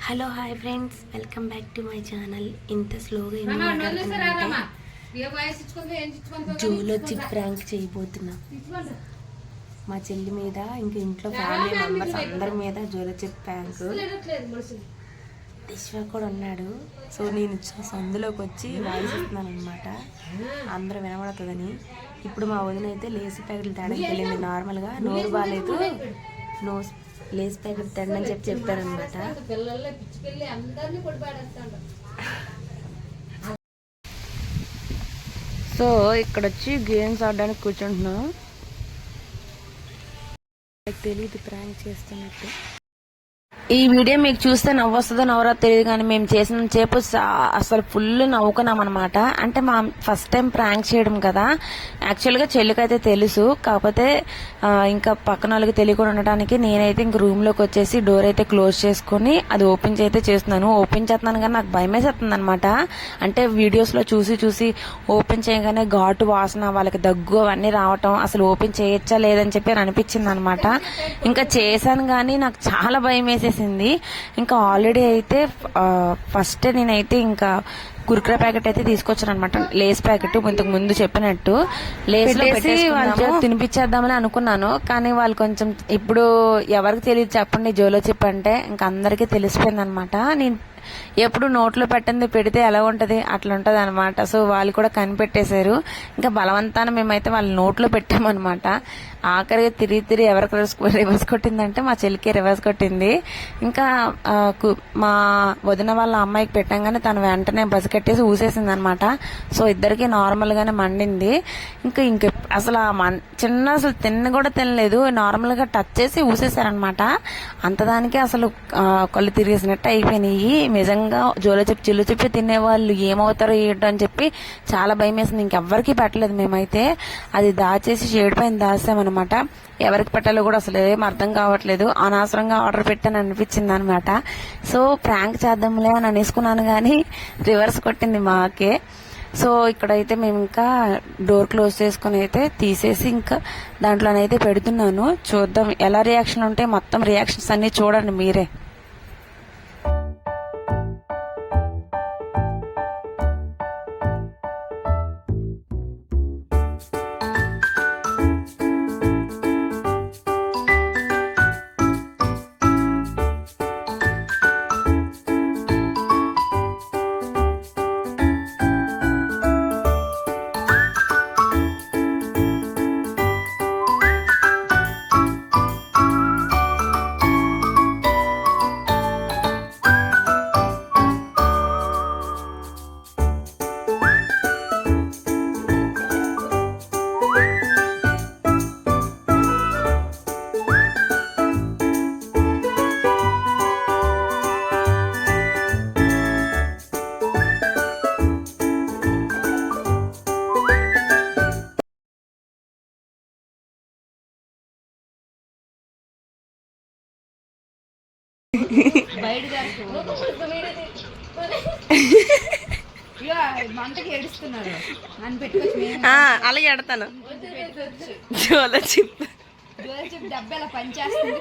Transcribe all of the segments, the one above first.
Hello hi friends, welcome back to my channel. ఇంత స్లోగా జూలోజీ prank చేయబోతున్నా మా చెల్లి మీద, ఇంకా ఇంట్లో ఫ్యామిలీ మెంబర్స్ అందరి మీద జూలోజీ ప్రాంక్. విశ్వ కూడా ఉన్నాడు. సో నేను సందులోకి వచ్చి వాయిస్ ఇస్తున్నాను అనమాట, అందరూ వినబడుతుందని. ఇప్పుడు మా వదిన అయితే లేసి ప్యాకెట్లు తేడానికి వెళ్ళింది. నార్మల్గా నోరు బాగాలేదు, లేస్ ప్యాకెట్ తినని చెప్పారనమాట. సో ఇక్కడ వచ్చి గేమ్స్ ఆడడానికి కూర్చుంటున్నాం. తెలియదు ప్రాంక్ చేస్తున్నట్టు. ఈ వీడియో మీకు చూస్తే నవ్వొస్తుందో నవ్వరో తెలియదు, కానీ మేము చేసిన చేపు అసలు ఫుల్ నవ్వుకున్నాం అనమాట. అంటే మా ఫస్ట్ టైం ప్రాంక్ చేయడం కదా. యాక్చువల్గా చెల్లికైతే తెలుసు, కాకపోతే ఇంకా పక్కన వాళ్ళకి తెలియకుండా ఉండటానికి నేనైతే ఇంక రూమ్లోకి వచ్చేసి డోర్ అయితే క్లోజ్ చేసుకుని అది ఓపెన్ అయితే చేస్తున్నాను. ఓపెన్ చేస్తున్నాను కానీ నాకు భయం వేసేస్తుంది అనమాట. అంటే వీడియోస్లో చూసి ఓపెన్ చేయగానే ఘాటు వాసన, వాళ్ళకి దగ్గు అవన్నీ రావటం, అసలు ఓపెన్ చేయొచ్చా లేదని చెప్పి అనిపించింది అనమాట. ఇంకా చేశాను కానీ నాకు చాలా భయం వేసేసింది. ఇంకా ఆల్రెడీ అయితే ఫస్ట్ నేనైతే ఇంకా కుర్కురే ప్యాకెట్ అయితే తీసుకొచ్చాను అనమాట, లేస్ ప్యాకెట్. ఇంతకు ముందు చెప్పినట్టు లేస్ లో పెట్టేసి వాళ్ళు తినిపించేద్దామని అనుకున్నాను. కానీ వాళ్ళు కొంచెం, ఇప్పుడు ఎవరికి తెలియదు చెప్పండి జూలోజీ అంటే, ఇంకా అందరికీ తెలిసిపోయింది అనమాట. నేను ఎప్పుడు నోట్లో పెట్టింది పెడితే ఎలా ఉంటది అట్లా ఉంటది అనమాట. సో వాళ్ళు కూడా కనిపెట్టేశారు. ఇంకా బలవంతాన మేమైతే వాళ్ళ నోట్లో పెట్టామన్నమాట. ఆఖరికి తిరిగి ఎవరికి రివర్స్ కొట్టిందంటే మా చెల్లికి రివర్స్ కొట్టింది. ఇంకా మా వదిన వాళ్ళ అమ్మాయికి పెట్టంగానే తను వెంటనే బస్ కట్టేసి ఊసేసింది అనమాట. సో ఇద్దరికి నార్మల్ గానే మండింది. ఇంకా అసలు అసలు కూడా తినలేదు, నార్మల్ గా టచ్ చేసి ఊసేసారనమాట. అంతదానికి అసలు కళ్ళు తిరిగేసినట్టు అయిపోయినాయి. నిజంగా జూలో చెప్పి తినేవాళ్ళు ఏమవుతారో ఏంటో అని చెప్పి చాలా భయం వేసింది. ఇంకెవ్వరికి పెట్టలేదు మేమైతే. అది దాచేసి షేడ్ పైన దాచామన్నమాట. ఎవరికి పెట్టాలో కూడా అసలు ఏం అర్థం కావట్లేదు. అనవసరంగా ఆర్డర్ పెట్టాను అనిపించింది అనమాట. సో ప్రాంక్ చేద్దాంలే అని అనేసుకున్నాను కానీ రివర్స్ కొట్టింది మాకే. సో ఇక్కడైతే మేము ఇంకా డోర్ క్లోజ్ చేసుకుని అయితే తీసేసి ఇంకా దాంట్లోనైతే పెడుతున్నాను. చూద్దాం ఎలా రియాక్షన్ ఉంటాయి. మొత్తం రియాక్షన్స్ అన్ని చూడండి మీరే. అలాగే ఎడతాను. జూలోజీ డబ్బేలా పనిచేస్తుంది.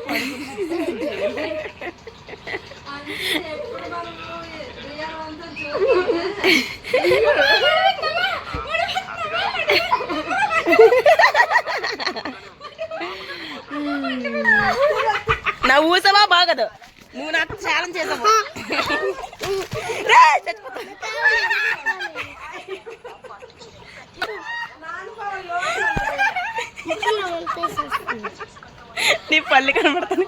నా ఊసవా బాగదు, నువ్వు నాకు ఛాలెంజ్ చేసావు. నీ పల్లి కనబడతాను.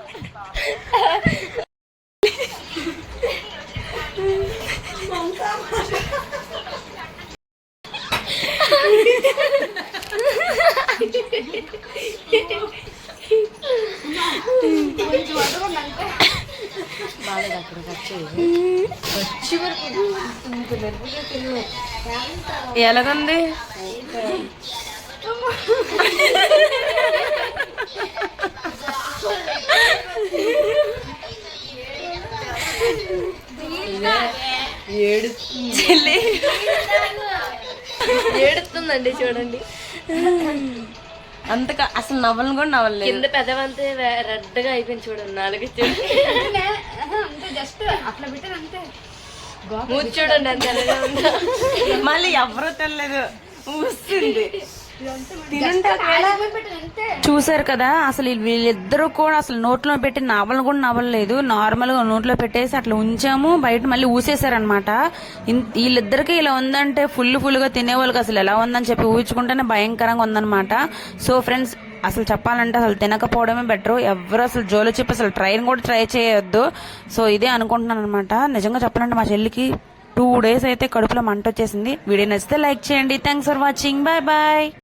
ఎలాగంది ఏడుతుందండి చూడండి. అంతగా అసలు నవ్వలను కూడా నవ్వలేదు. కింద పెదవంతే రెడ్గా అయిపోయింది చూడండి, నాలుగు చూడండి, అంతే జస్ట్ అట్లా పెట్టారు అంతే. మూతి చూడండి అంత ఎలాగా ఉందో. మళ్ళీ ఎవరో తెలియదు ఊస్తుంది. పెట్టారు అంతే. చూసారు కదా, అసలు వీళ్ళిద్దరూ కూడా అసలు నోట్లో పెట్టి నవ్వలు కూడా నవ్వలేదు. నార్మల్ గా నోట్లో పెట్టేసి అట్లా ఉంచాము, బయట మళ్ళీ ఊసేసారనమాట. వీళ్ళిద్దరికి ఇలా ఉందంటే ఫుల్ గా తినేవాళ్ళకి అసలు ఎలా ఉందని చెప్పి ఊహించుకుంటేనే భయంకరంగా ఉందన్నమాట. సో ఫ్రెండ్స్, అసలు చెప్పాలంటే అసలు తినకపోవడమే బెటర్. ఎవరు అసలు జోలో చెప్పి అసలు ట్రై చేయొద్దు. సో ఇదే అనుకుంటున్నాను అనమాట. నిజంగా చెప్పాలంటే మా చెల్లికి 2 days అయితే కడుపులో మంట వచ్చేసింది. వీడియో నచ్చితే లైక్ చేయండి. Thanks for watching. Bye bye.